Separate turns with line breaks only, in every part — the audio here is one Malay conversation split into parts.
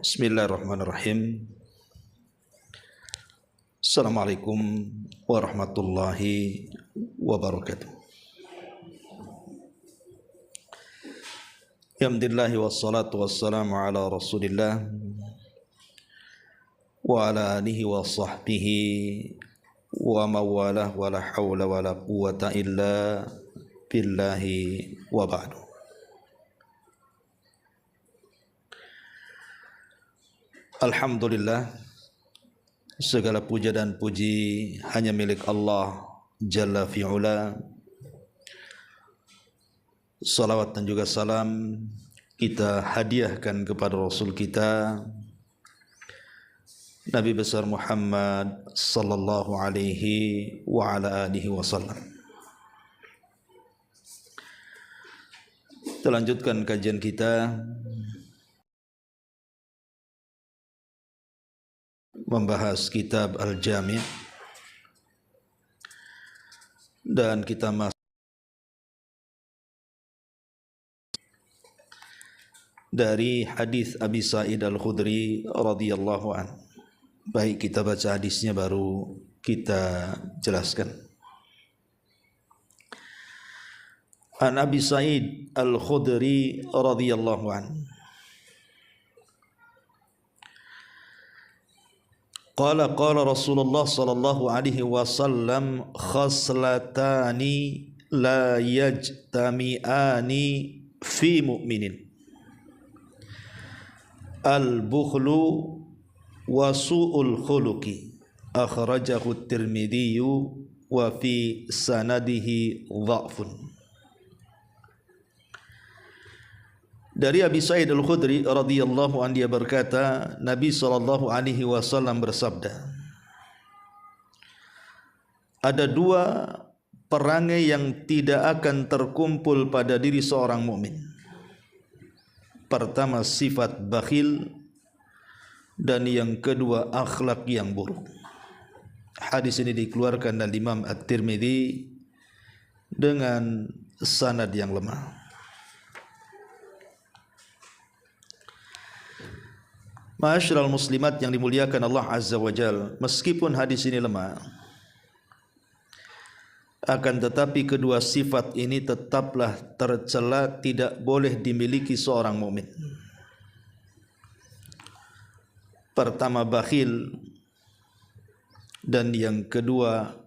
Bismillahirrahmanirrahim. Assalamualaikum warahmatullahi wabarakatuh. Alhamdulillah wassalatu wassalamu ala Rasulillah wa ala alihi wa sahbihi wa mawalah wa la hawla wa la quwwata illa billahi wa ba'du. Alhamdulillah, segala puja dan puji hanya milik Allah Jalla fi'ula. Salawat dan juga salam kita hadiahkan kepada Rasul kita Nabi besar Muhammad sallallahu alaihi wa ala alihi wasallam. Kita lanjutkan kajian kita membahas kitab Al-Jami' dan kita masuk dari hadis Abi Sa'id Al-Khudri radhiyallahu an. Baik, kita baca hadisnya baru kita jelaskan. An Abi Sa'id Al-Khudri radhiyallahu an. Qala Rasulullah sallallahu alaihi wasallam khaslatani la yajtami'ani fi mu'minin al-bukhlu wa su'ul khuluqi akhrajahu at-Tirmidzi wa fi sanadihi dha'fun. Dari Abi Sa'id Al-Khudri radhiyallahu anhu, dia berkata, Nabi sallallahu alaihi wasallam bersabda, ada dua perangai yang tidak akan terkumpul pada diri seorang mukmin. Pertama, sifat bakhil, dan yang kedua, akhlak yang buruk. Hadis ini dikeluarkan oleh Imam At-Tirmidzi dengan sanad yang lemah. Ma'asyiral muslimat yang dimuliakan Allah Azza wa Jalla, meskipun hadis ini lemah, akan tetapi kedua sifat ini tetaplah tercela, tidak boleh dimiliki seorang mukmin. Pertama, bakhil, dan yang kedua,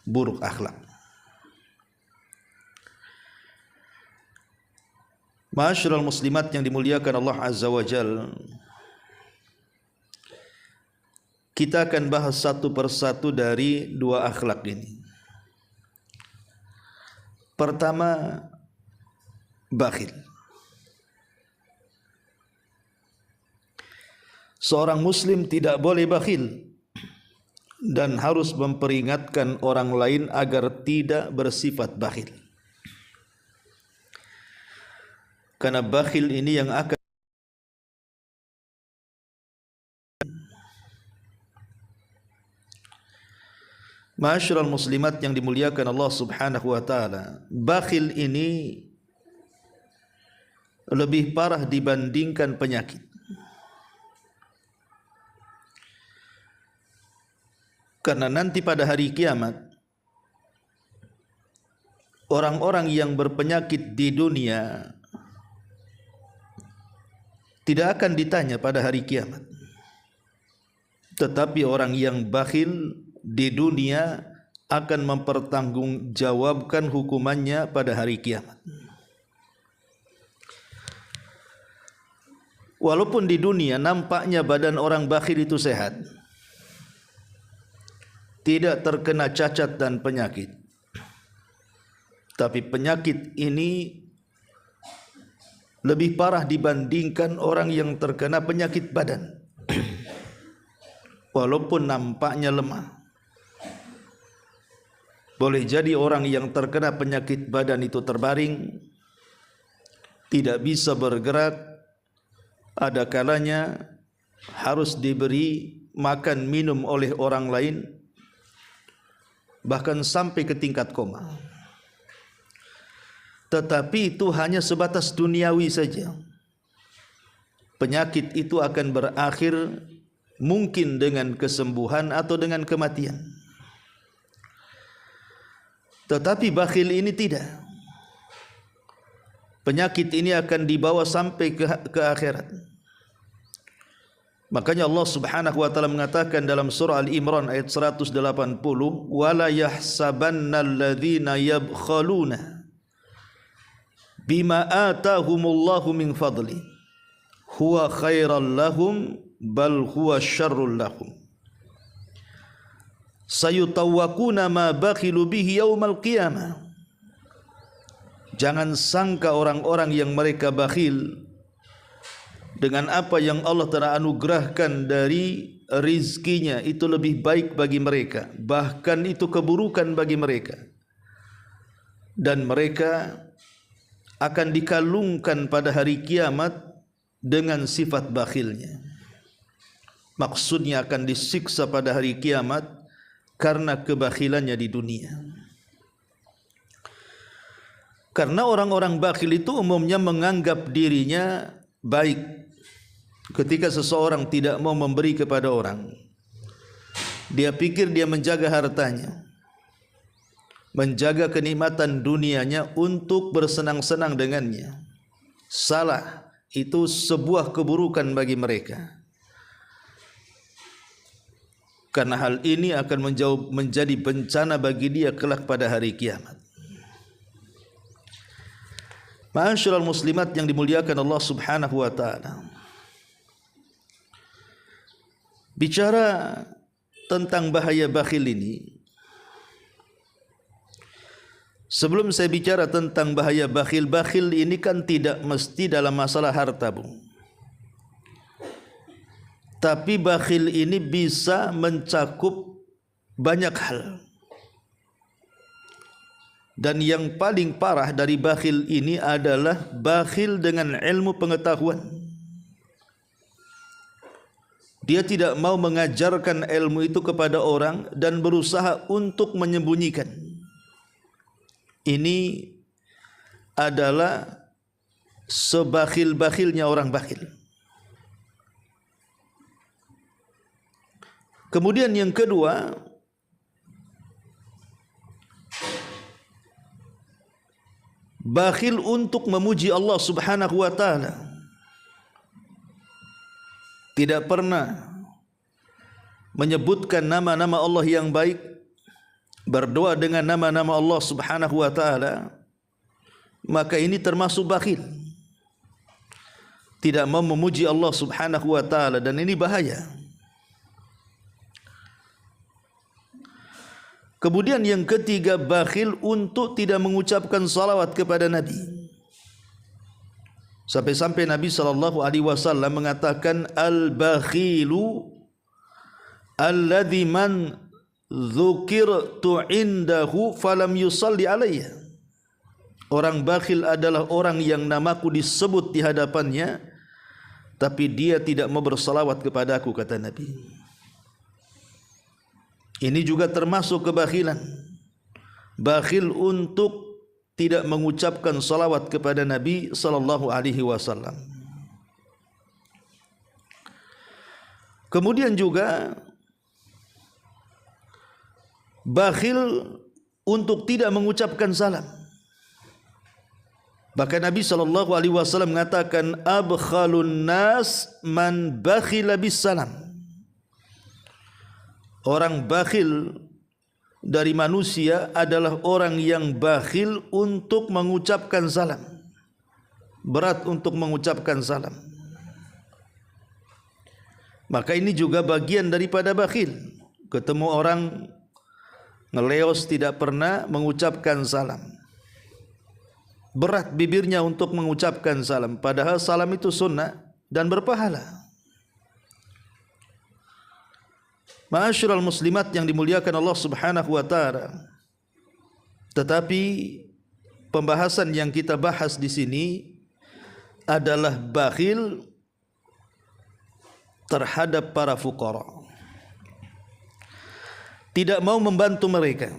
buruk akhlak. Ma'asyiral muslimat yang dimuliakan Allah Azza wa Jalla, kita akan bahas satu persatu dari dua akhlak ini. Pertama, bakhil. Seorang muslim tidak boleh bakhil dan harus memperingatkan orang lain agar tidak bersifat bakhil. Karena bakhil ini yang akan Ma'asyiral muslimat yang dimuliakan Allah Subhanahu wa taala, bakhil ini lebih parah dibandingkan penyakit. Karena nanti pada hari kiamat, orang-orang yang berpenyakit di dunia tidak akan ditanya pada hari kiamat. Tetapi orang yang bakhil di dunia akan mempertanggungjawabkan hukumannya pada hari kiamat. Walaupun di dunia nampaknya badan orang bakhil itu sehat, tidak terkena cacat dan penyakit, tapi penyakit ini lebih parah dibandingkan orang yang terkena penyakit badan. Walaupun nampaknya lemah, boleh jadi orang yang terkena penyakit badan itu terbaring, tidak bisa bergerak, ada kalanya harus diberi makan minum oleh orang lain, bahkan sampai ke tingkat koma. Tetapi itu hanya sebatas duniawi saja. penyakit itu akan berakhir mungkin dengan kesembuhan atau dengan kematian. Tetapi bakhil ini tidak. Penyakit ini akan dibawa sampai ke akhirat. Makanya Allah Subhanahu wa taala mengatakan dalam surah Al-Imran ayat 180, "Wala yahsabanna alladhina yabkhaluna bima atahumullahu min fadli huwa khairal lahum bal huwa syarrul lahum sayutawwaquna ma bakhilu bihi yaumal qiyamah." Jangan sangka orang-orang yang mereka bakhil dengan apa yang Allah telah anugerahkan dari rizkinya itu lebih baik bagi mereka, bahkan itu keburukan bagi mereka, dan mereka akan dikalungkan pada hari kiamat dengan sifat bakhilnya. Maksudnya akan disiksa pada hari kiamat karena kebakhilannya di dunia. Karena orang-orang bakhil itu umumnya menganggap dirinya baik. Ketika seseorang tidak mau memberi kepada orang, dia pikir dia menjaga hartanya, menjaga kenikmatan dunianya untuk bersenang-senang dengannya. Salah, itu sebuah keburukan bagi mereka. Karena hal ini akan menjadi bencana bagi dia kelak pada hari kiamat. Ma'asyiral muslimat yang dimuliakan Allah Subhanahu wa taala. Bicara tentang bahaya bakhil ini, sebelum saya bicara tentang bahaya bakhil, bakhil ini kan tidak mesti dalam masalah harta, Bung. Tapi bakhil ini bisa mencakup banyak hal. Dan yang paling parah dari bakhil ini adalah bakhil dengan ilmu pengetahuan. Dia tidak mau mengajarkan ilmu itu kepada orang dan berusaha untuk menyembunyikan. Ini adalah sebakhil-bakhilnya orang bakhil. Kemudian yang kedua, bakhil untuk memuji Allah Subhanahu wa taala. Tidak pernah menyebutkan nama-nama Allah yang baik, berdoa dengan nama-nama Allah Subhanahu wa taala, maka ini termasuk bakhil. Tidak mau memuji Allah Subhanahu wa taala, dan ini bahaya. Kemudian yang ketiga, bakhil untuk tidak mengucapkan salawat kepada Nabi. Sampai-sampai Nabi SAW mengatakan, al-bakhilu alladhi man dzukirtu indahu falam yusalli alayya. Orang bakhil adalah orang yang namaku disebut di hadapannya, tapi dia tidak mau bersalawat kepadaku, kata Nabi. Ini juga termasuk kebakhilan. Bakhil untuk tidak mengucapkan salawat kepada Nabi sallallahu alaihi wasallam. Kemudian juga bakhil untuk tidak mengucapkan salam. Bahkan Nabi sallallahu alaihi wasallam mengatakan, abkhalun nas man bakhila bis salam. Orang bakhil dari manusia adalah orang yang bakhil untuk mengucapkan salam. Berat untuk mengucapkan salam. Maka ini juga bagian daripada bakhil. Ketemu orang ngeleos tidak pernah mengucapkan salam. Berat bibirnya untuk mengucapkan salam, padahal salam itu sunnah dan berpahala. Ma'asyiral muslimat yang dimuliakan Allah Subhanahu wa taala. Tetapi pembahasan yang kita bahas di sini adalah bakhil terhadap para fuqara. Tidak mau membantu mereka,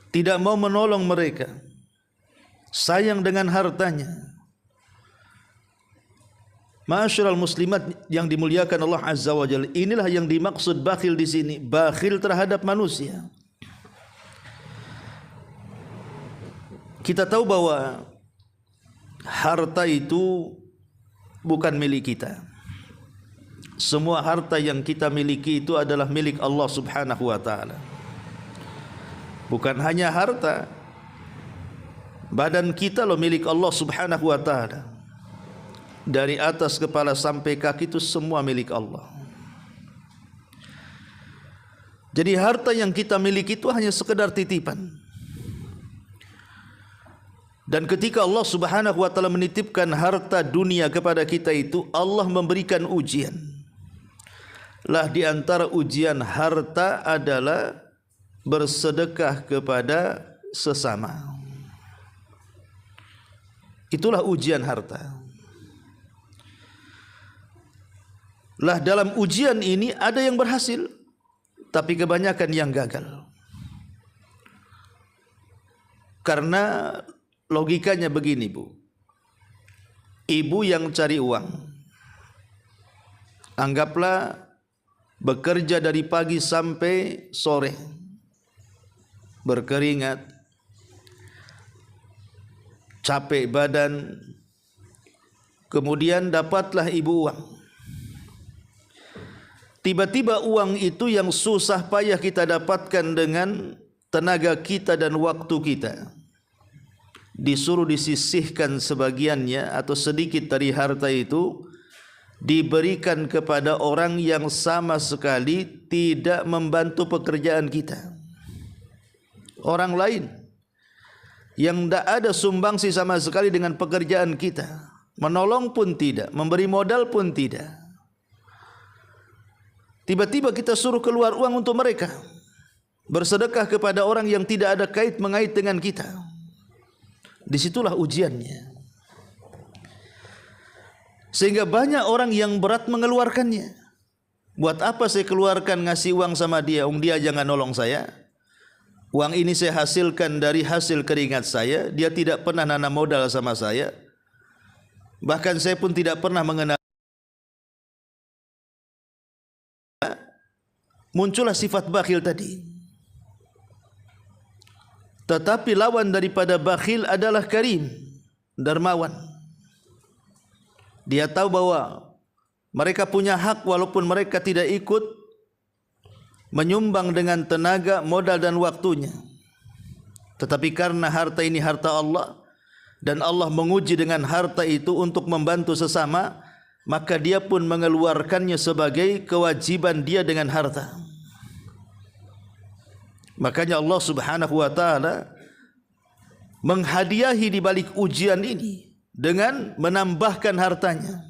tidak mau menolong mereka, sayang dengan hartanya, Ma'asyiral muslimat yang dimuliakan Allah Azza wa Jalla, inilah yang dimaksud bakhil di sini, bakhil terhadap manusia. Kita tahu bahwa harta itu bukan milik kita. Semua harta yang kita miliki itu adalah milik Allah Subhanahu wa taala. Bukan hanya harta, badan kita loh milik Allah Subhanahu wa taala. Dari atas kepala sampai kaki itu semua milik Allah. Jadi harta yang kita miliki itu hanya sekedar titipan. Dan ketika Allah Subhanahu wa taala menitipkan harta dunia kepada kita itu, Allah memberikan ujian. Lah di antara ujian harta adalah bersedekah kepada sesama. Itulah ujian harta. Lah dalam ujian ini ada yang berhasil, tapi kebanyakan yang gagal. Karena logikanya begini, Bu. Ibu yang cari uang, anggaplah bekerja dari pagi sampai sore, berkeringat, capek badan, kemudian dapatlah ibu uang. Tiba-tiba uang itu yang susah payah kita dapatkan dengan tenaga kita dan waktu kita, disuruh disisihkan sebagiannya atau sedikit dari harta itu, diberikan kepada orang yang sama sekali tidak membantu pekerjaan kita. Orang lain yang tidak ada sumbangsi sama sekali dengan pekerjaan kita, menolong pun tidak, memberi modal pun tidak. Tiba-tiba kita suruh keluar uang untuk mereka, bersedekah kepada orang yang tidak ada kait mengait dengan kita. Disitulah ujiannya. Sehingga banyak orang yang berat mengeluarkannya. Buat apa saya keluarkan ngasih uang sama dia, dia jangan nolong saya. Uang ini saya hasilkan dari hasil keringat saya, dia tidak pernah nanam modal sama saya. Bahkan saya pun tidak pernah mengenal. Muncullah sifat bakhil tadi. Tetapi lawan daripada bakhil adalah karim, dermawan. Dia tahu bahwa mereka punya hak walaupun mereka tidak ikut menyumbang dengan tenaga, modal dan waktunya. Tetapi karena harta ini harta Allah dan Allah menguji dengan harta itu untuk membantu sesama, maka dia pun mengeluarkannya sebagai kewajiban dia dengan harta. Makanya Allah Subhanahu wa taala menghadiahi di balik ujian ini dengan menambahkan hartanya.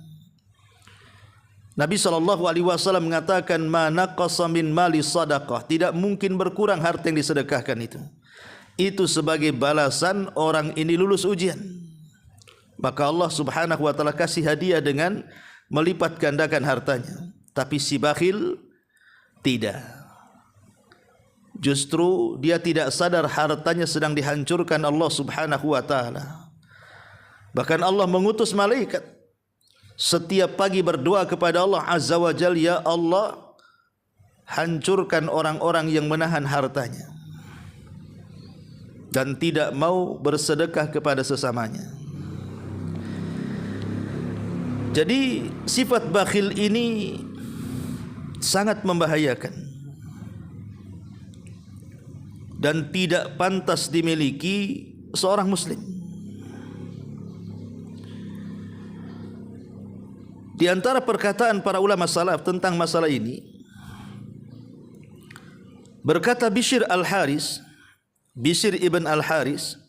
Nabi SAW mengatakan, "Ma naqasa min mali sadaqah." Tidak mungkin berkurang harta yang disedekahkan itu. Itu sebagai balasan orang ini lulus ujian. Maka Allah Subhanahu wa taala kasih hadiah dengan melipat gandakan hartanya. Tapi si bakhil tidak. Justru dia tidak sadar hartanya sedang dihancurkan Allah Subhanahu wa taala. Bahkan Allah mengutus malaikat setiap pagi berdoa kepada Allah Azza wa Jalla, "Ya Allah, hancurkan orang-orang yang menahan hartanya dan tidak mau bersedekah kepada sesamanya." Jadi sifat bakhil ini sangat membahayakan dan tidak pantas dimiliki seorang muslim. Di antara perkataan para ulama salaf tentang masalah ini, berkata Bishr al-Haris, Bishr ibn al-Haris,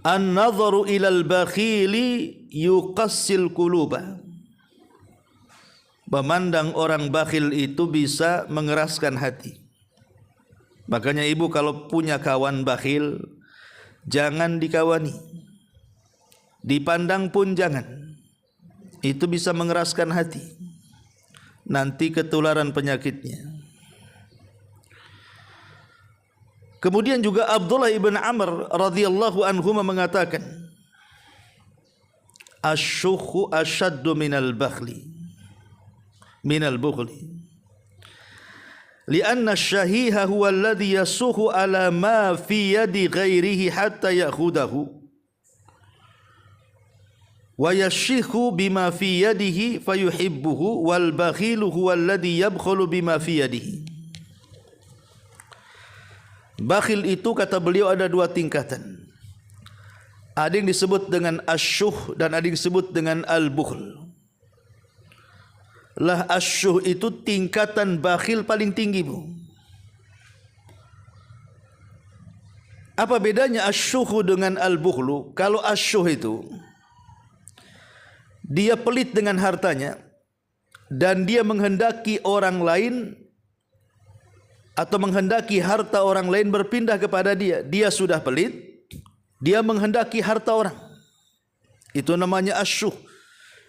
"An-nadharu ilal bakhili yuqassil quluba." Memandang orang bakhil itu bisa mengeraskan hati. Makanya ibu kalau punya kawan bakhil, jangan dikawani. Dipandang pun jangan. Itu bisa mengeraskan hati. Nanti ketularan penyakitnya. Kemudian juga Abdullah ibn Amr radhiyallahu anhu mengatakan, asyuhu asyaddu minal bukhli. Lianna syahiha huwa alladhi yasuhu ala ma fi yadi ghairihi hatta ya'khudahu wa yashihu bima fi yadihi fayuhibbuhu wal bakhilu huwa alladhi yabkhulu bima fi yadihi. Bakhil itu kata beliau ada dua tingkatan. Ada yang disebut dengan asyuh dan ada yang disebut dengan al-bukhl. Lah asyuh itu tingkatan bakhil paling tinggi, Bu. Apa bedanya asyuh dengan al-bukhlu? Kalau asyuh itu dia pelit dengan hartanya dan dia menghendaki orang lain atau menghendaki harta orang lain berpindah kepada dia. Dia sudah pelit, dia menghendaki harta orang. Itu namanya asyuh.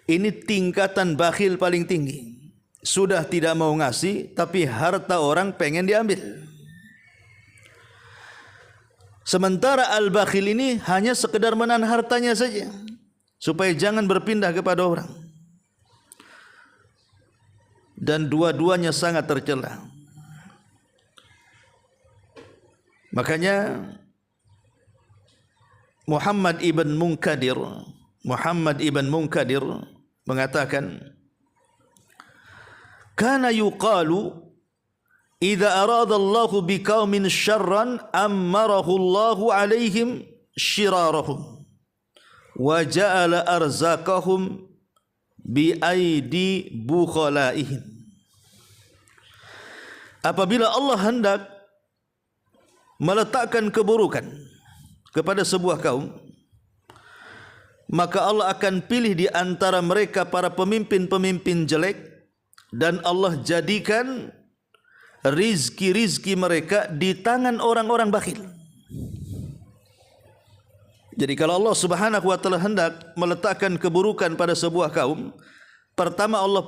Ini tingkatan bakhil paling tinggi. Sudah tidak mau ngasih, tapi harta orang pengen diambil. Sementara al-bakhil ini hanya sekedar menahan hartanya saja, supaya jangan berpindah kepada orang. Dan dua-duanya sangat tercela. Makanya Muhammad ibn Munkadir mengatakan, kana yuqalu idza arada Allahu biqaumin syarran ammarahu Allahu alaihim shirarahum wa ja'ala arzaqahum bi aidi bukhalaihim. Apabila Allah hendak meletakkan keburukan kepada sebuah kaum, maka Allah akan pilih di antara mereka para pemimpin-pemimpin jelek dan Allah jadikan rizki-rizki mereka di tangan orang-orang bakhil. Jadi kalau Allah Subhanahu wa taala hendak meletakkan keburukan pada sebuah kaum, pertama Allah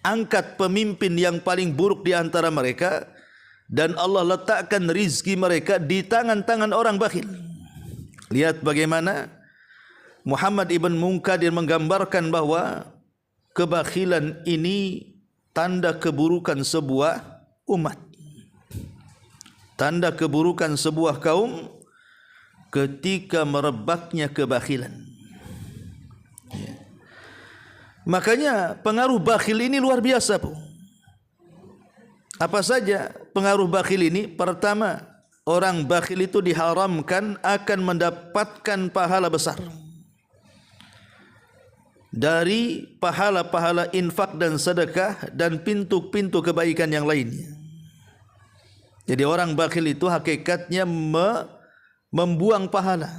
angkat pemimpin yang paling buruk di antara mereka dan Allah letakkan rizki mereka di tangan-tangan orang bakhil. Lihat bagaimana Muhammad ibn Munkadir menggambarkan bahwa kebakhilan ini tanda keburukan sebuah umat, tanda keburukan sebuah kaum ketika merebaknya kebakhilan. Makanya pengaruh bakhil ini luar biasa, Bu. Apa saja pengaruh bakhil ini? Pertama, orang bakhil itu diharamkan akan mendapatkan pahala besar dari pahala-pahala infak dan sedekah dan pintu-pintu kebaikan yang lainnya. Jadi orang bakhil itu hakikatnya membuang pahala.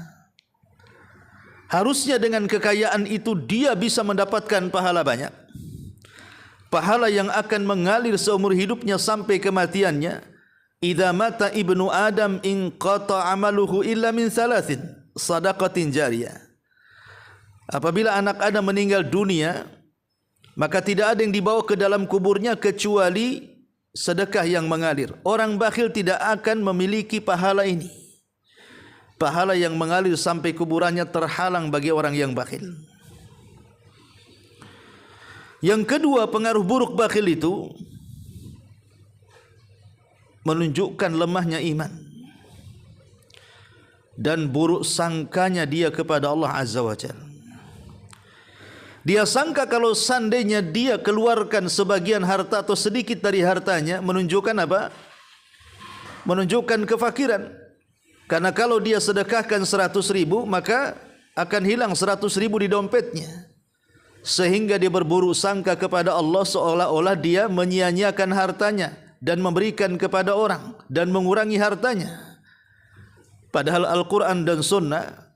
Harusnya dengan kekayaan itu dia bisa mendapatkan pahala banyak, pahala yang akan mengalir seumur hidupnya sampai kematiannya. Idza mata ibnu Adam inqata amaluhu illa min thalathin sadaqatin jariyah. Apabila anak Adam meninggal dunia, maka tidak ada yang dibawa ke dalam kuburnya kecuali sedekah yang mengalir. Orang bakhil tidak akan memiliki pahala ini. Pahala yang mengalir sampai kuburannya terhalang bagi orang yang bakhil. Yang kedua, pengaruh buruk bakhil itu menunjukkan lemahnya iman dan buruk sangkanya dia kepada Allah Azza wa Jalla. Dia sangka kalau seandainya dia keluarkan sebagian harta atau sedikit dari hartanya, menunjukkan apa? Menunjukkan kefakiran. Karena kalau dia sedekahkan 100.000, maka akan hilang 100.000 di dompetnya. Sehingga dia berburuk sangka kepada Allah seolah-olah dia menyia-nyiakan hartanya dan memberikan kepada orang dan mengurangi hartanya. Padahal Al-Quran dan Sunnah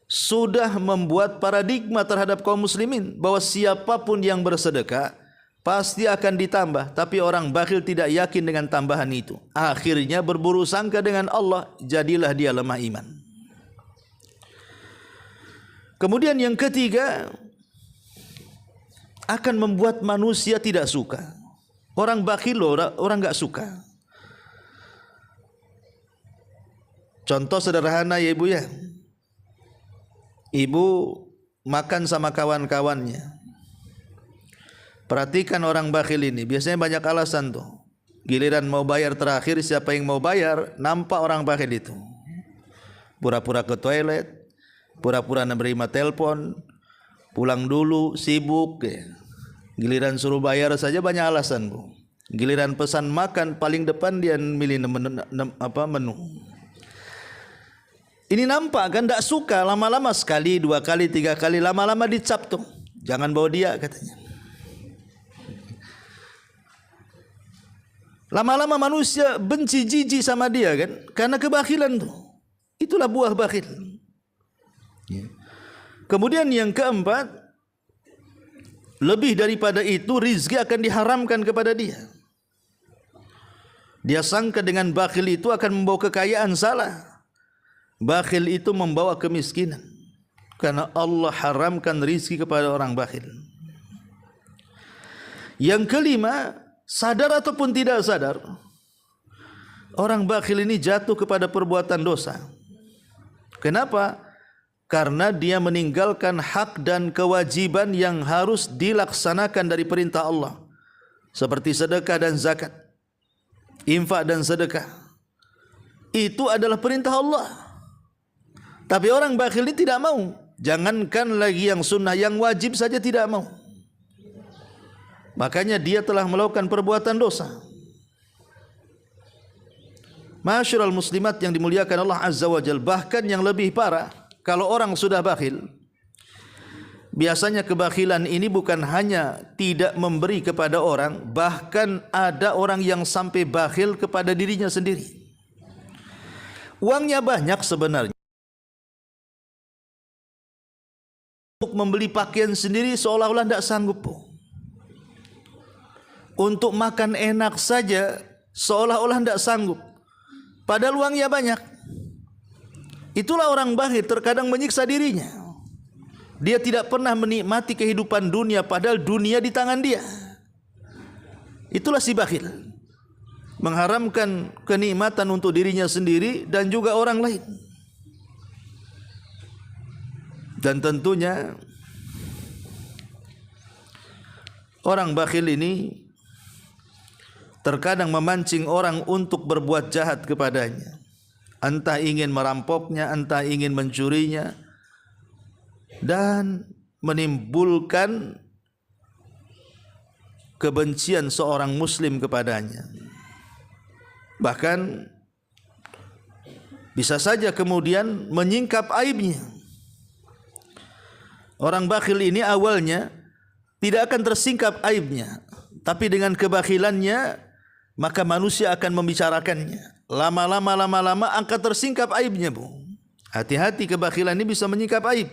sudah membuat paradigma terhadap kaum muslimin bahwa siapapun yang bersedekah pasti akan ditambah, tapi orang bakhil tidak yakin dengan tambahan itu. Akhirnya berburuk sangka dengan Allah, jadilah dia lemah iman. Kemudian yang ketiga, akan membuat manusia tidak suka. Orang bakhil orang enggak suka. Contoh sederhana ya Ibu ya. Ibu makan sama kawan-kawannya. Perhatikan orang bakhil ini, biasanya banyak alasan tuh. Giliran mau bayar terakhir, siapa yang mau bayar, nampak orang bakhil itu. Pura-pura ke toilet, pura-pura menerima telepon, pulang dulu, sibuk. Giliran suruh bayar saja banyak alasan, Bu. Giliran pesan makan, paling depan dia milih menu. Ini nampak kan, tak suka, lama-lama sekali, 2 kali, 3 kali, lama-lama dicap tuh. Jangan bawa dia katanya. Lama-lama manusia benci, jijik sama dia kan, karena kebakhilan tuh. Itulah buah bakhil. Kemudian yang keempat, lebih daripada itu, rizki akan diharamkan kepada dia. Dia sangka dengan bakhil itu akan membawa kekayaan, salah. Bakhil itu membawa kemiskinan, karena Allah haramkan rizki kepada orang bakhil. Yang kelima, sadar ataupun tidak sadar, orang bakhil ini jatuh kepada perbuatan dosa. Kenapa? Karena dia meninggalkan hak dan kewajiban yang harus dilaksanakan dari perintah Allah, seperti sedekah dan zakat, infak dan sedekah. Itu adalah perintah Allah. Tapi orang bakhil ini tidak mau. Jangankan lagi yang sunnah, yang wajib saja tidak mau. Makanya dia telah melakukan perbuatan dosa. Ma'asyiral muslimat yang dimuliakan Allah Azza wa Jalla, bahkan yang lebih parah, kalau orang sudah bakhil, biasanya kebakhilan ini bukan hanya tidak memberi kepada orang, bahkan ada orang yang sampai bakhil kepada dirinya sendiri. Uangnya banyak sebenarnya, untuk membeli pakaian sendiri seolah-olah tidak sanggup. Untuk makan enak saja seolah-olah tidak sanggup, padahal uangnya banyak. Itulah orang bakhil, terkadang menyiksa dirinya. Dia tidak pernah menikmati kehidupan dunia, padahal dunia di tangan dia. Itulah si bakhil, mengharamkan kenikmatan untuk dirinya sendiri dan juga orang lain. Dan tentunya orang bakhil ini terkadang memancing orang untuk berbuat jahat kepadanya. Entah ingin merampoknya, entah ingin mencurinya, dan menimbulkan kebencian seorang muslim kepadanya. Bahkan bisa saja kemudian menyingkap aibnya. Orang bakhil ini awalnya tidak akan tersingkap aibnya, tapi dengan kebakhilannya maka manusia akan membicarakannya. Lama-lama akan tersingkap aibnya, Bu. Hati-hati, kebakhilan ini bisa menyingkap aib.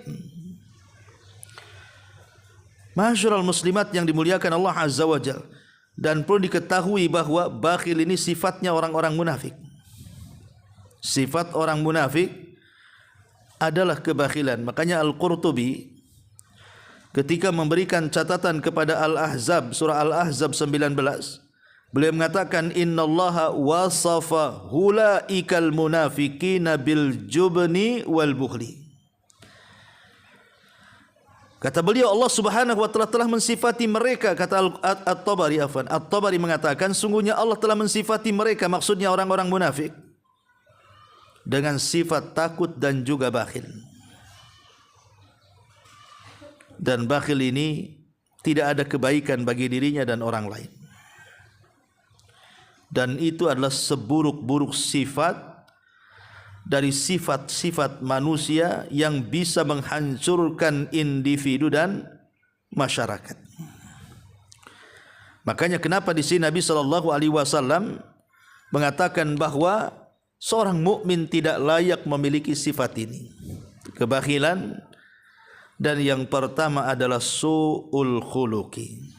Ma'asyiral muslimat yang dimuliakan Allah Azza wa Jalla, dan perlu diketahui bahwa bakhil ini sifatnya orang-orang munafik. Sifat orang munafik adalah kebakhilan. Makanya Al-Qurtubi ketika memberikan catatan kepada Al-Ahzab, surah Al-Ahzab 19, beliau mengatakan innallaha wasafa hulaikal munafiqina bil jubni wal bukhli. Kata beliau, Allah Subhanahu wa taala telah mensifati mereka, kata At-Tabari mengatakan sungguhnya Allah telah mensifati mereka, maksudnya orang-orang munafik, dengan sifat takut dan juga bakhil. Dan bakhil ini tidak ada kebaikan bagi dirinya dan orang lain. Dan itu adalah seburuk-buruk sifat dari sifat-sifat manusia yang bisa menghancurkan individu dan masyarakat. Makanya kenapa di sini Nabi SAW mengatakan bahwa seorang mukmin tidak layak memiliki sifat ini, kebakhilan. Dan yang pertama adalah su'ul khuluqi.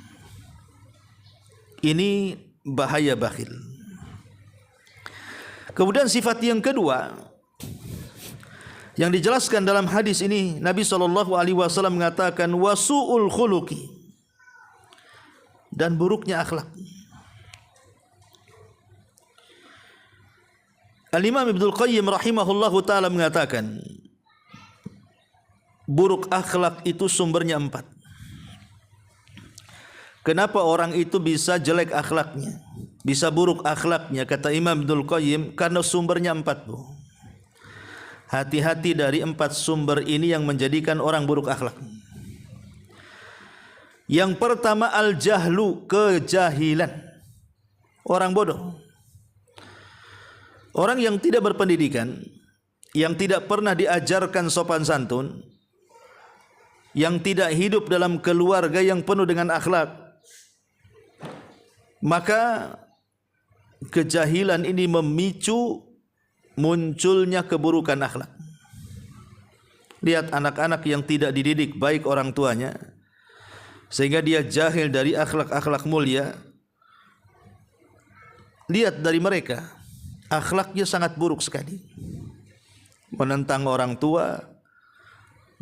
Ini bahaya bakhil. Kemudian sifat yang kedua yang dijelaskan dalam hadis ini, Nabi SAW mengatakan wasu'ul khuluqi, dan buruknya akhlak. Al-Imam Ibnul Qayyim rahimahullahu ta'ala mengatakan buruk akhlak itu sumbernya 4. Kenapa orang itu bisa jelek akhlaknya, bisa buruk akhlaknya? Kata Imam Ibnul Qayyim, karena sumbernya 4, Bu. Hati-hati dari 4 sumber ini yang menjadikan orang buruk akhlak. Yang pertama al-jahlu, kejahilan. Orang bodoh. Orang yang tidak berpendidikan, yang tidak pernah diajarkan sopan santun, yang tidak hidup dalam keluarga yang penuh dengan akhlak, maka kejahilan ini memicu munculnya keburukan akhlak. Lihat anak-anak yang tidak dididik baik orang tuanya, sehingga dia jahil dari akhlak-akhlak mulia. Lihat dari mereka, akhlaknya sangat buruk sekali. Menentang orang tua,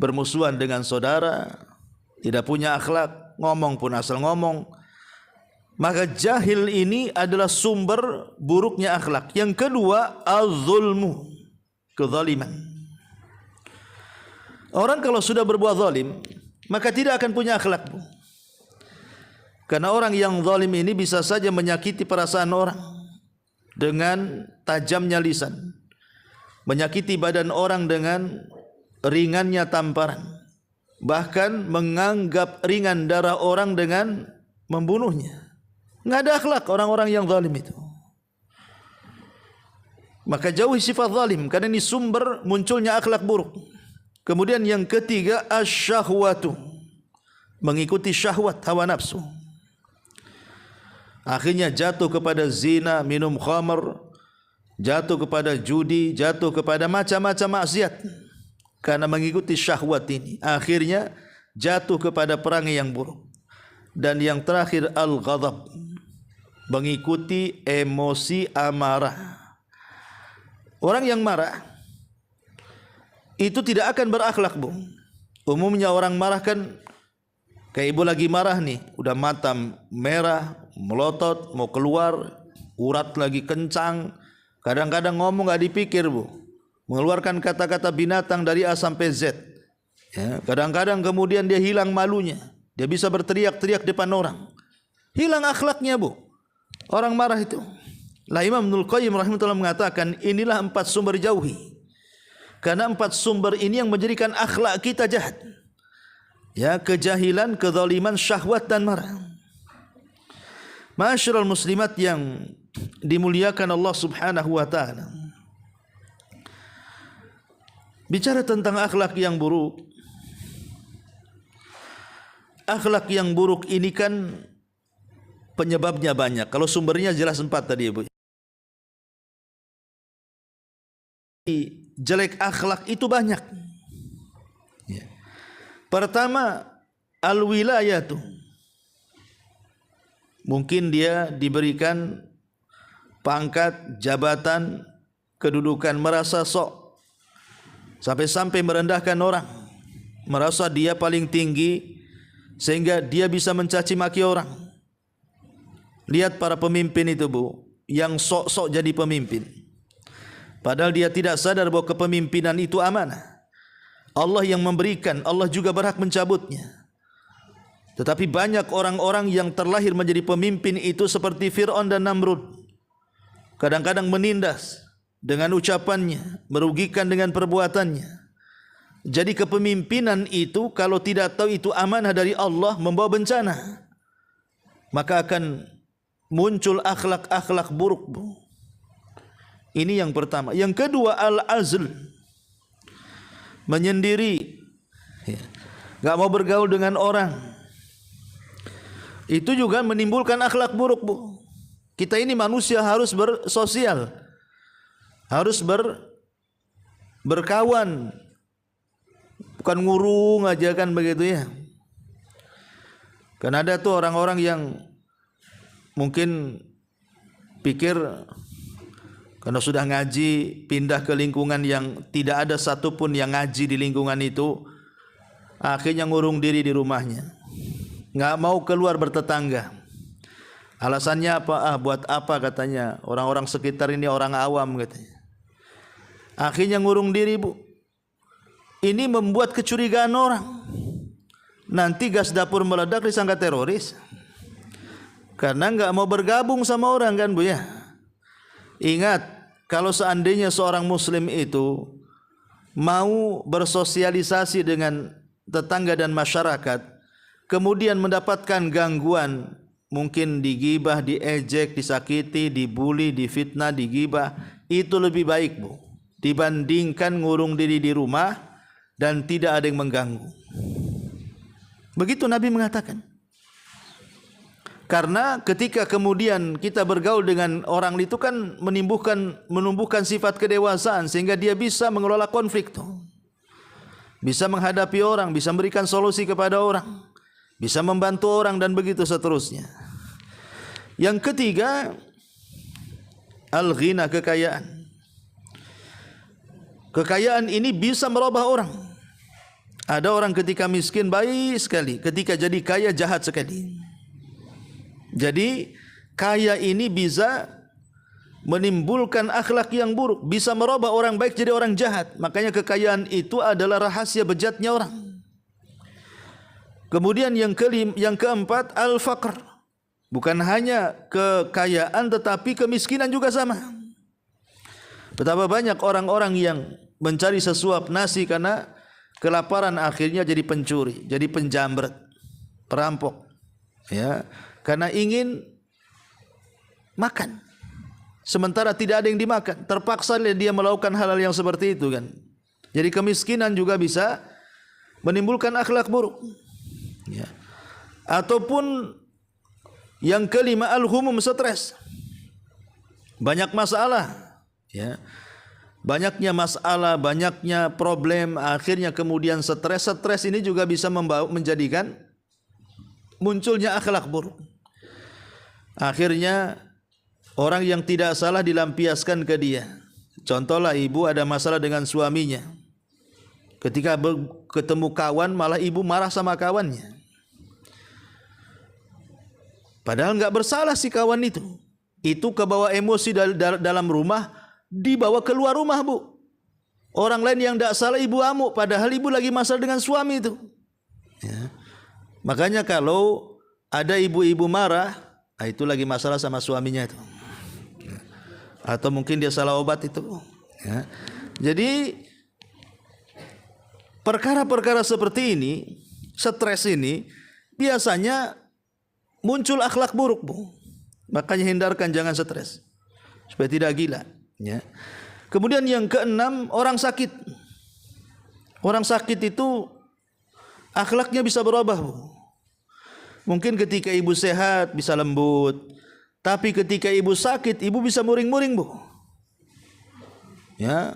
bermusuhan dengan saudara, tidak punya akhlak, ngomong pun asal ngomong. Maka jahil ini adalah sumber buruknya akhlak. Yang kedua, az-zulmu, kezaliman. Orang kalau sudah berbuat zalim, maka tidak akan punya akhlak. Karena orang yang zalim ini bisa saja menyakiti perasaan orang dengan tajamnya lisan, menyakiti badan orang dengan ringannya tamparan, bahkan menganggap ringan darah orang dengan membunuhnya. Nggak ada akhlak orang-orang yang zalim itu. Maka jauhi sifat zalim, karena ini sumber munculnya akhlak buruk. Kemudian yang ketiga, asyahwatu, mengikuti syahwat, hawa nafsu. Akhirnya jatuh kepada zina, minum khamr, jatuh kepada judi, jatuh kepada macam-macam maksiat. Karena mengikuti syahwat ini, akhirnya jatuh kepada perangai yang buruk. Dan yang terakhir al-ghadab, mengikuti emosi amarah. Orang yang marah itu tidak akan berakhlak, Bu. Umumnya orang marah kan, kayak ibu lagi marah nih, udah mata merah, melotot, mau keluar, urat lagi kencang. Kadang-kadang ngomong gak dipikir, Bu, mengeluarkan kata-kata binatang dari A sampai Z. Ya, kadang-kadang kemudian dia hilang malunya. Dia bisa berteriak-teriak depan orang. Hilang akhlaknya, Bu, orang marah itu. Lah Imam Ibnul Qayyim rahimahullah mengatakan, inilah 4 sumber jauhi. Karena 4 sumber ini yang menjadikan akhlak kita jahat. Ya, kejahilan, kezaliman, syahwat dan marah. Ma'asyiral muslimat yang dimuliakan Allah Subhanahu wa taala. Bicara tentang akhlak yang buruk. Akhlak yang buruk ini kan penyebabnya banyak. Kalau sumbernya jelas 4 tadi, Ibu. Jelek akhlak itu banyak. Ya. Pertama, al-wilayatu. Mungkin dia diberikan pangkat, jabatan, kedudukan, merasa sok, sampai-sampai merendahkan orang, merasa dia paling tinggi, sehingga dia bisa mencaci maki orang. Lihat para pemimpin itu, Bu, yang sok-sok jadi pemimpin, padahal dia tidak sadar bahwa kepemimpinan itu amanah. Allah yang memberikan, Allah juga berhak mencabutnya. Tetapi banyak orang-orang yang terlahir menjadi pemimpin itu seperti Fir'aun dan Namrud. Kadang-kadang menindas dengan ucapannya, merugikan dengan perbuatannya. Jadi kepemimpinan itu kalau tidak tahu itu amanah dari Allah, membawa bencana. Maka akan muncul akhlak-akhlak buruk, Bu. Ini yang pertama. Yang kedua, al-azl, menyendiri, gak mau bergaul dengan orang. Itu juga menimbulkan akhlak buruk, Bu. Kita ini manusia harus bersosial, harus berkawan, bukan ngurung aja kan begitu ya. Kan ada tuh orang-orang yang mungkin pikir karena sudah ngaji, pindah ke lingkungan yang tidak ada satupun yang ngaji di lingkungan itu, akhirnya ngurung diri di rumahnya, nggak mau keluar bertetangga. Alasannya apa? Buat apa katanya, orang-orang sekitar ini orang awam katanya. Akhirnya ngurung diri, Bu. ini membuat kecurigaan orang. Nanti gas dapur meledak disangka teroris. Karena enggak mau bergabung sama orang kan Bu ya. Ingat, kalau seandainya seorang muslim itu mau bersosialisasi dengan tetangga dan masyarakat, kemudian mendapatkan gangguan, mungkin digibah, diejek, disakiti, dibuli, difitnah, digibah, itu lebih baik Bu, dibandingkan ngurung diri di rumah dan tidak ada yang mengganggu. Begitu Nabi mengatakan. Karena ketika kemudian kita bergaul dengan orang itu kan menumbuhkan sifat kedewasaan sehingga dia bisa mengelola konflik tuh. Bisa menghadapi orang, bisa memberikan solusi kepada orang, bisa membantu orang dan begitu seterusnya. Yang ketiga, al-ghina, kekayaan. Kekayaan ini bisa merubah orang. Ada orang ketika miskin baik sekali, ketika jadi kaya jahat sekali. Jadi kaya ini bisa menimbulkan akhlak yang buruk, bisa merubah orang baik jadi orang jahat. Makanya kekayaan itu adalah rahasia bejatnya orang. Kemudian yang keempat, al-faqr. Bukan hanya kekayaan tetapi kemiskinan juga sama. Betapa banyak orang-orang yang mencari sesuap nasi karena kelaparan, akhirnya jadi pencuri, jadi penjamret, perampok. Ya, karena ingin makan, sementara tidak ada yang dimakan, terpaksa dia melakukan hal-hal yang seperti itu kan. Jadi kemiskinan juga bisa menimbulkan akhlak buruk. Ya. Ataupun yang kelima, al-humum, stres. Banyak masalah. Ya. Banyaknya masalah, banyaknya problem, akhirnya kemudian stres. Stres ini juga bisa menjadikan munculnya akhlak buruk. Akhirnya orang yang tidak salah dilampiaskan ke dia. Contohlah, ibu ada masalah dengan suaminya. Ketika ketemu kawan, malah ibu marah sama kawannya. Padahal enggak bersalah si kawan itu. Itu kebawa emosi dalam rumah, dibawa keluar rumah Bu. Orang lain yang tidak salah ibu amuk, padahal ibu lagi masalah dengan suami itu. Ya. Makanya kalau ada ibu-ibu marah, itu lagi masalah sama suaminya itu. Atau mungkin dia salah obat itu. Ya. Jadi perkara-perkara seperti ini, stres ini, biasanya muncul akhlak buruk Bu. Makanya hindarkan, jangan stres supaya tidak gila. Ya. Kemudian yang keenam, orang sakit. Orang sakit itu akhlaknya bisa berubah Bu. Mungkin ketika ibu sehat bisa lembut, tapi ketika ibu sakit, ibu bisa muring-muring Bu. Ya,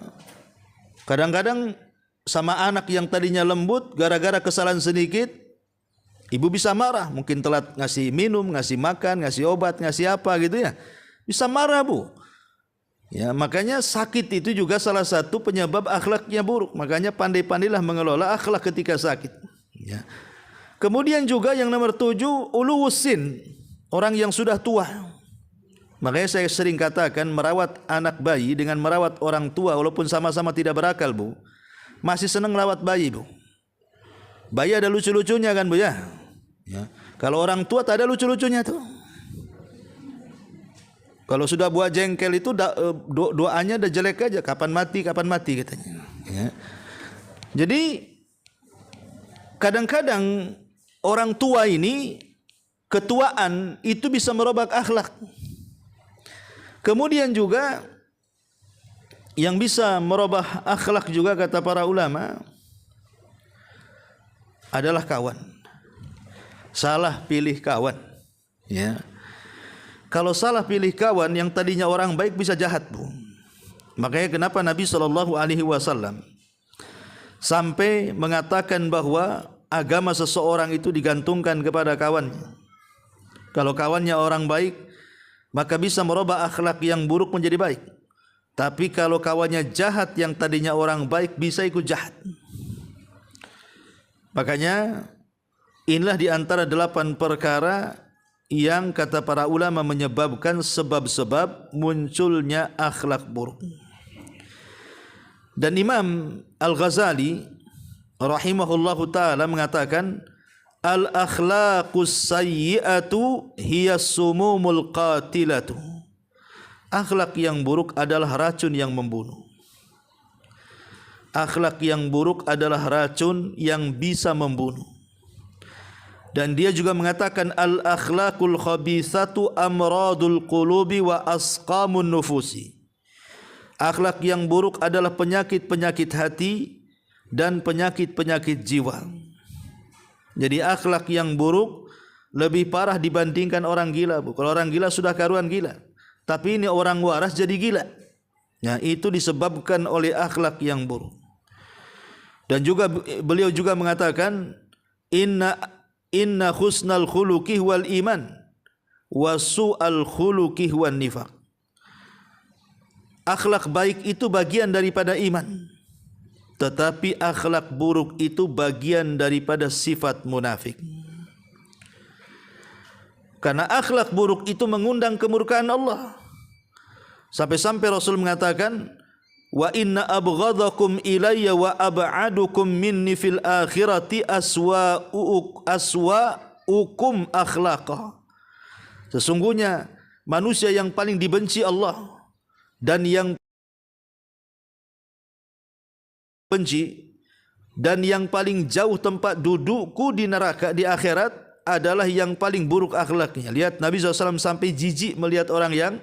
kadang-kadang sama anak yang tadinya lembut, gara-gara kesalahan sedikit, ibu bisa marah. Mungkin telat ngasih minum, ngasih makan, ngasih obat, ngasih apa gitu ya, bisa marah Bu. Ya, makanya sakit itu juga salah satu penyebab akhlaknya buruk. Makanya pandai-pandailah mengelola akhlak ketika sakit. Ya. Kemudian juga yang nomor 7, uluwusin, orang yang sudah tua. Makanya saya sering katakan merawat anak bayi dengan merawat orang tua walaupun sama-sama tidak berakal Bu, masih senang merawat bayi Bu. Bayi ada lucu-lucunya kan Bu ya. Ya. Kalau orang tua tak ada lucu-lucunya tuh. Kalau sudah buah jengkel itu doanya udah jelek aja, kapan mati katanya. Ya. Jadi kadang-kadang orang tua ini, ketuaan itu bisa merubah akhlak. Kemudian juga yang bisa merubah akhlak juga kata para ulama adalah kawan. Salah pilih kawan. Ya. Kalau salah pilih kawan, yang tadinya orang baik bisa jahat Bu. Makanya kenapa Nabi SAW sampai mengatakan bahwa agama seseorang itu digantungkan kepada kawannya. Kalau kawannya orang baik, maka bisa merubah akhlak yang buruk menjadi baik. Tapi kalau kawannya jahat, yang tadinya orang baik bisa ikut jahat. Makanya inilah di antara 8 perkara yang kata para ulama menyebabkan sebab-sebab munculnya akhlak buruk. Dan Imam Al-Ghazali rahimahullahu taala mengatakan, al-akhlaqus sayyi'atu hiya sumumul qatilatu. Akhlak yang buruk adalah racun yang membunuh. Akhlak yang buruk adalah racun yang bisa membunuh. Dan dia juga mengatakan, al-akhlaqul khabithatu amradul qulubi wa asqamun nufusi. Akhlak yang buruk adalah penyakit-penyakit hati dan penyakit-penyakit jiwa. Jadi akhlak yang buruk lebih parah dibandingkan orang gila, Bu. Kalau orang gila sudah karuan gila, tapi ini orang waras jadi gila. Ya, itu disebabkan oleh akhlak yang buruk. Dan juga beliau juga mengatakan, inna husnal khuluqi wal iman wa su'al khuluqi wan nifaq. Akhlak baik itu bagian daripada iman, tetapi akhlak buruk itu bagian daripada sifat munafik. Karena akhlak buruk itu mengundang kemurkaan Allah. Sampai-sampai Rasul mengatakan, wa inna abghadakum ilayya wa ab'adukum minni fil akhirati aswa'ukum akhlaqa. Sesungguhnya manusia yang paling dibenci Allah dan yang benci dan yang paling jauh tempat dudukku di neraka di akhirat adalah yang paling buruk akhlaknya. Lihat, Nabi SAW sampai jijik melihat orang yang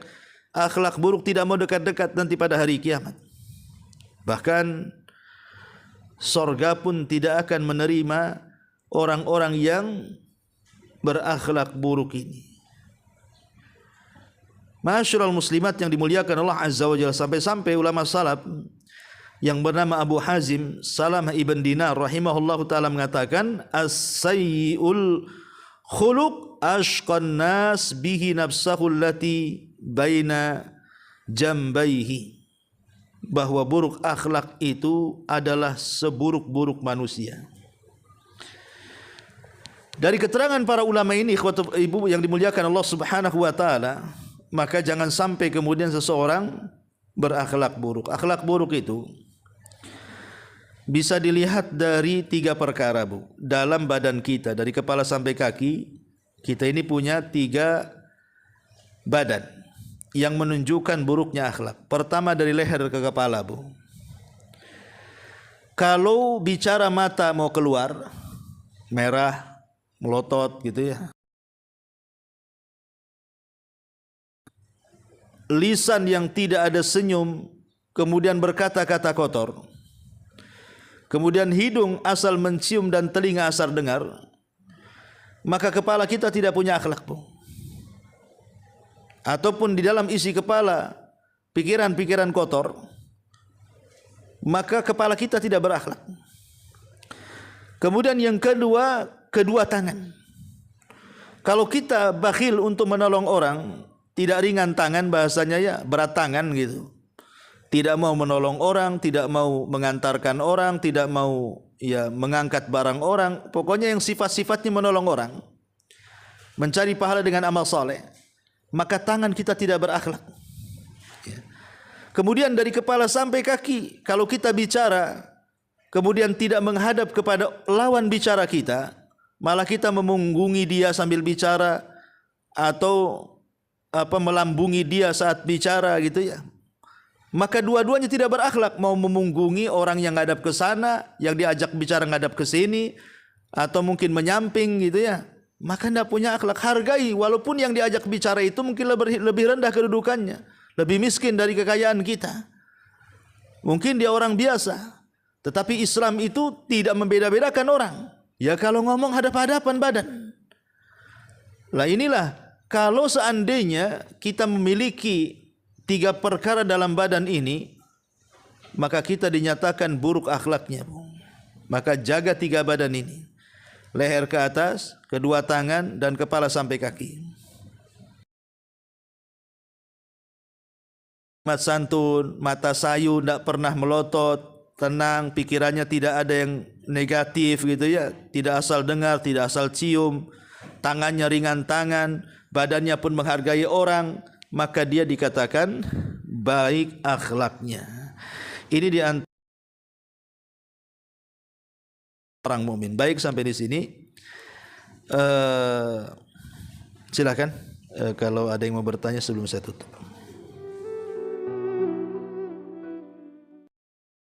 akhlak buruk, tidak mau dekat-dekat nanti pada hari kiamat. Bahkan sorga pun tidak akan menerima orang-orang yang berakhlak buruk ini. Ma'asyiral muslimat yang dimuliakan Allah Azza wa Jalla, sampai-sampai ulama salaf yang bernama Abu Hazim Salamah ibn Dinar rahimahullahu taala mengatakan, as-sayyi'ul khuluq ashqan nas bihi nafsahu allati baina jambaihi. Bahwa buruk akhlak itu adalah seburuk-buruk manusia. Dari keterangan para ulama ini, ibu yang dimuliakan Allah Subhanahu wa taala, maka jangan sampai kemudian seseorang berakhlak buruk. Akhlak buruk itu bisa dilihat dari 3 perkara, Bu. Dalam badan kita, dari kepala sampai kaki, kita ini punya 3 badan yang menunjukkan buruknya akhlak. Pertama dari leher ke kepala, Bu. Kalau bicara mata mau keluar, merah, melotot gitu ya. Lisan yang tidak ada senyum, kemudian berkata-kata kotor. Kemudian hidung asal mencium dan telinga asal dengar. Maka kepala kita tidak punya akhlak, Bu. Ataupun di dalam isi kepala pikiran-pikiran kotor, maka kepala kita tidak berakhlak. Kemudian yang kedua, kedua tangan. Kalau kita bakhil untuk menolong orang, tidak ringan tangan, bahasanya ya berat tangan gitu. Tidak mau menolong orang, tidak mau mengantarkan orang, tidak mau ya mengangkat barang orang, pokoknya yang sifat-sifatnya menolong orang, mencari pahala dengan amal saleh, maka tangan kita tidak berakhlak. Kemudian dari kepala sampai kaki, kalau kita bicara kemudian tidak menghadap kepada lawan bicara kita, malah kita memunggungi dia sambil bicara atau melambungi dia saat bicara gitu ya, maka dua-duanya tidak berakhlak. Mau memunggungi orang yang ngadap ke sana, yang diajak bicara ngadap ke sini, atau mungkin menyamping gitu ya, maka tidak punya akhlak. Hargai, walaupun yang diajak bicara itu mungkin lebih rendah kedudukannya, lebih miskin dari kekayaan kita, mungkin dia orang biasa, tetapi Islam itu tidak membeda-bedakan orang. Ya kalau ngomong hadap-hadapan badan. Lah inilah, kalau seandainya kita memiliki 3 perkara dalam badan ini, maka kita dinyatakan buruk akhlaknya. Maka jaga 3 badan ini, leher ke atas, kedua tangan, dan kepala sampai kaki. Mat santun, mata sayu, tidak pernah melotot, tenang, pikirannya tidak ada yang negatif gitu ya, tidak asal dengar, tidak asal cium, tangannya ringan tangan, badannya pun menghargai orang, maka dia dikatakan baik akhlaknya. Ini di antara perang mukmin. Baik, sampai di sini. Silakan kalau ada yang mau bertanya sebelum saya tutup.